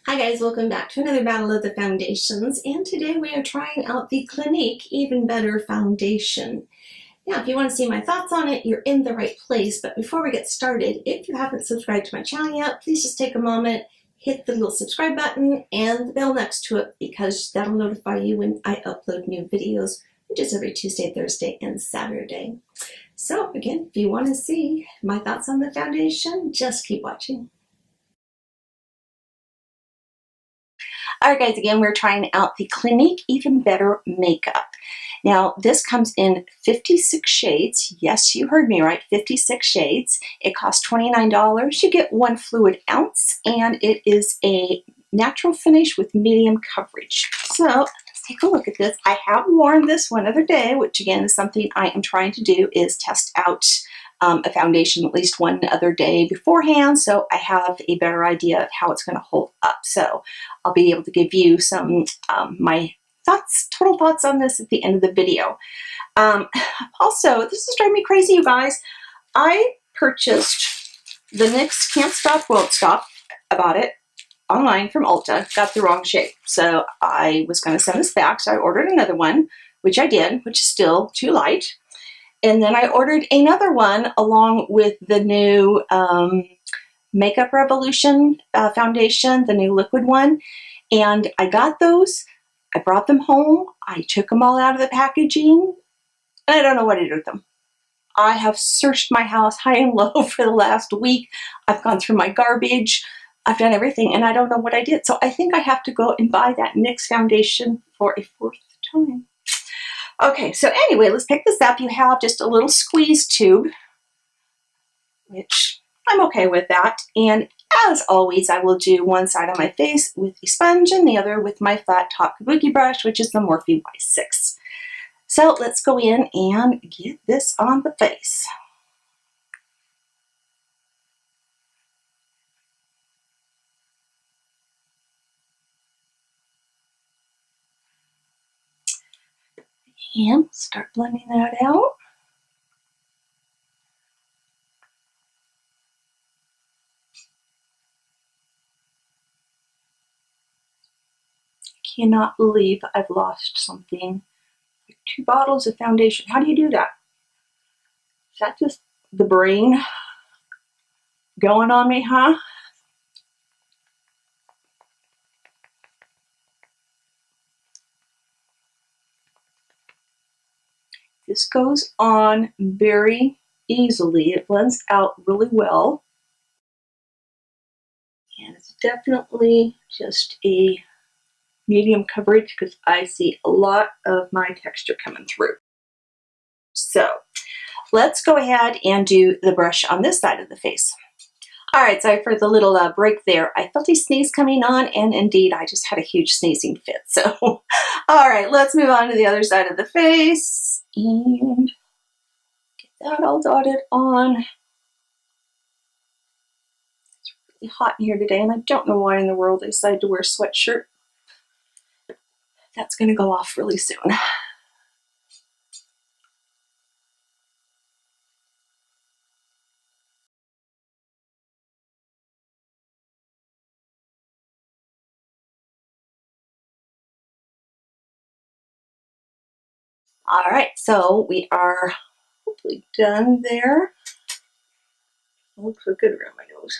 Hi guys, welcome back to another Battle of the Foundations, and today we are trying out the Clinique Even Better Foundation. Now, if you want to see my thoughts on it, you're in the right place, but before we get started, if you haven't subscribed to my channel yet, please just take a moment, hit the little subscribe button and the bell next to it, because that'll notify you when I upload new videos, which is every Tuesday, Thursday, and Saturday. So again, if you want to see my thoughts on the foundation, just keep watching. Alright guys, again, we're trying out the Clinique Even Better Makeup. Now, this comes in 56 shades. Yes, you heard me right, 56 shades. It costs $29. You get 1 fluid ounce, and it is a natural finish with medium coverage. So, let's take a look at this. I have worn this one other day, which again is something I am trying to do, is test out a foundation at least one other day beforehand, so I have a better idea of how it's going to hold up. So I'll be able to give you some my thoughts, total thoughts on this at the end of the video. Also, this is driving me crazy, you guys. I purchased the NYX Can't Stop, Won't Stop. I bought it online from Ulta, got the wrong shade. So I was going to send this back, so I ordered another one, which I did, which is still too light. And then I ordered another one along with the new Makeup Revolution foundation, the new liquid one. And I got those. I brought them home. I took them all out of the packaging. And I don't know what to do with them. I have searched my house high and low for the last week. I've gone through my garbage. I've done everything, and I don't know what I did. So I think I have to go and buy that NYX foundation for a 4th time. Okay, so anyway, let's pick this up. You have just a little squeeze tube, which I'm okay with that. And as always, I will do one side of my face with a sponge and the other with my flat top kabuki brush, which is the Morphe Y6. So let's go in and get this on the face. And start blending that out. Cannot believe I've lost something. 2 bottles of foundation. How do you do that? Is that just the brain going on me, huh? This goes on very easily. It blends out really well. And it's definitely just a medium coverage because I see a lot of my texture coming through. So let's go ahead and do the brush on this side of the face. All right, sorry for the little break there. I felt a sneeze coming on, and indeed, I just had a huge sneezing fit. So, all right, let's move on to the other side of the face and get that all dotted on. It's really hot in here today, and I don't know why in the world I decided to wear a sweatshirt. That's going to go off really soon. All right, so we are hopefully done there. It looks so good around my nose.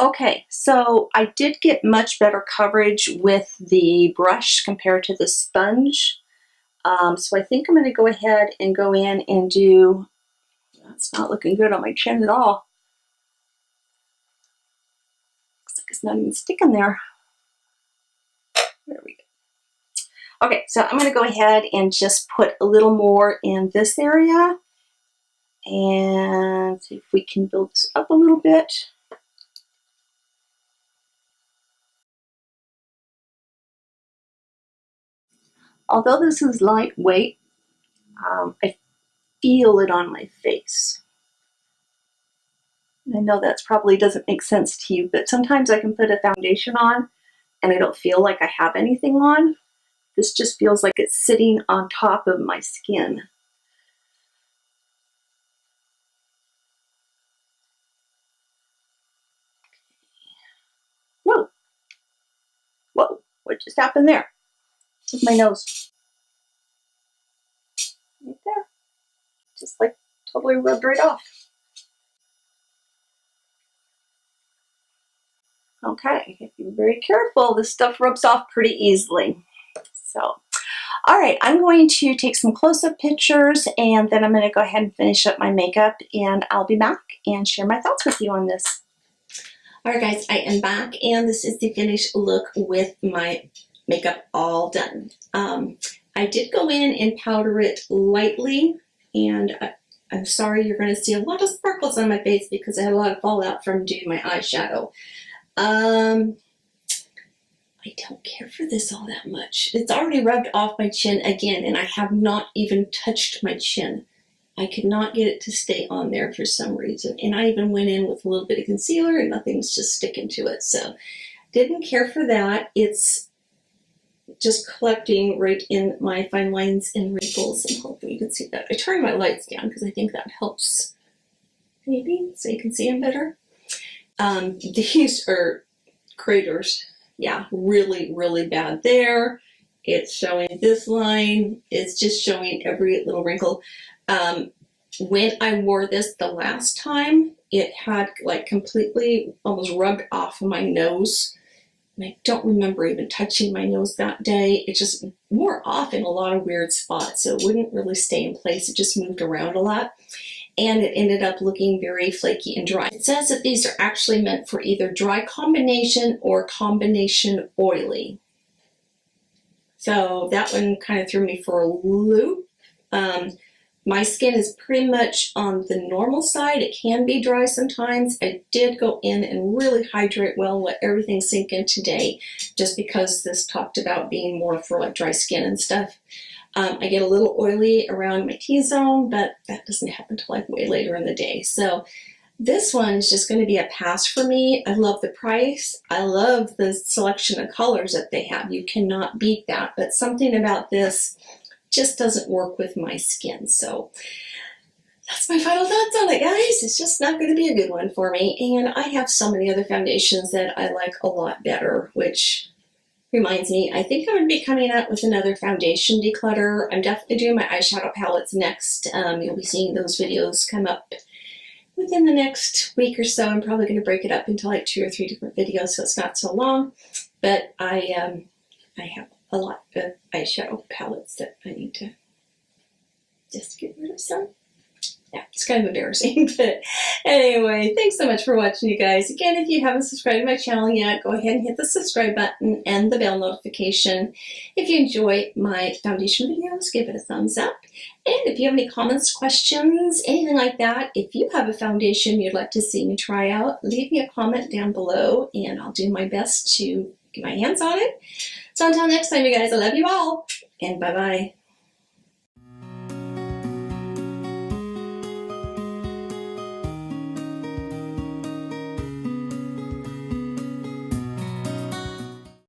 Okay, so I did get much better coverage with the brush compared to the sponge. So I think I'm going to go ahead and go in and do, that's not looking good on my chin at all. Looks like it's not even sticking there. There we go. Okay, so I'm going to go ahead and just put a little more in this area and see if we can build this up a little bit. Although this is lightweight, I feel it on my face. I know that probably doesn't make sense to you, but sometimes I can put a foundation on and I don't feel like I have anything on. This just feels like it's sitting on top of my skin. What just happened there? With my nose. Right there. Just like totally rubbed right off. Okay, you have to be very careful. This stuff rubs off pretty easily. So, all right, I'm going to take some close-up pictures and then I'm going to go ahead and finish up my makeup and I'll be back and share my thoughts with you on this. All right, guys, I am back and this is the finished look with my makeup all done. I did go in and powder it lightly and I'm sorry you're going to see a lot of sparkles on my face because I had a lot of fallout from doing my eyeshadow. I don't care for this all that much. It's already rubbed off my chin again, and I have not even touched my chin. I could not get it to stay on there for some reason. And I even went in with a little bit of concealer and nothing's just sticking to it. So didn't care for that. It's just collecting right in my fine lines and wrinkles. And hopefully you can see that. I turned my lights down because I think that helps. Maybe so you can see them better. These are craters. Yeah, really, really bad there. It's showing this line. It's just showing every little wrinkle. When I wore this the last time, it had like completely almost rubbed off my nose. And I don't remember even touching my nose that day. It just wore off in a lot of weird spots. So it wouldn't really stay in place. It just moved around a lot. And it ended up looking very flaky and dry. It says that these are actually meant for either dry combination or combination oily. So that one kind of threw me for a loop. My skin is pretty much on the normal side. It can be dry sometimes. I did go in and really hydrate well, let everything sink in today, just because this talked about being more for like dry skin and stuff. I get a little oily around my T-zone, but that doesn't happen until like way later in the day. So this one is just going to be a pass for me. I love the price. I love the selection of colors that they have. You cannot beat that, but something about this just doesn't work with my skin. So that's my final thoughts on it, guys. It's just not going to be a good one for me. And I have so many other foundations that I like a lot better, which reminds me, I think I'm going to be coming out with another foundation declutter. I'm definitely doing my eyeshadow palettes next. You'll be seeing those videos come up within the next week or so. I'm probably going to break it up into like 2 or 3 different videos so it's not so long. But I have a lot of eyeshadow palettes that I need to just get rid of some. Yeah, it's kind of embarrassing, but anyway, thanks so much for watching, you guys. Again, if you haven't subscribed to my channel yet, go ahead and hit the subscribe button and the bell notification. If you enjoy my foundation videos, give it a thumbs up. And if you have any comments, questions, anything like that, if you have a foundation you'd like to see me try out, leave me a comment down below and I'll do my best to get my hands on it. So until next time, you guys, I love you all, and bye-bye.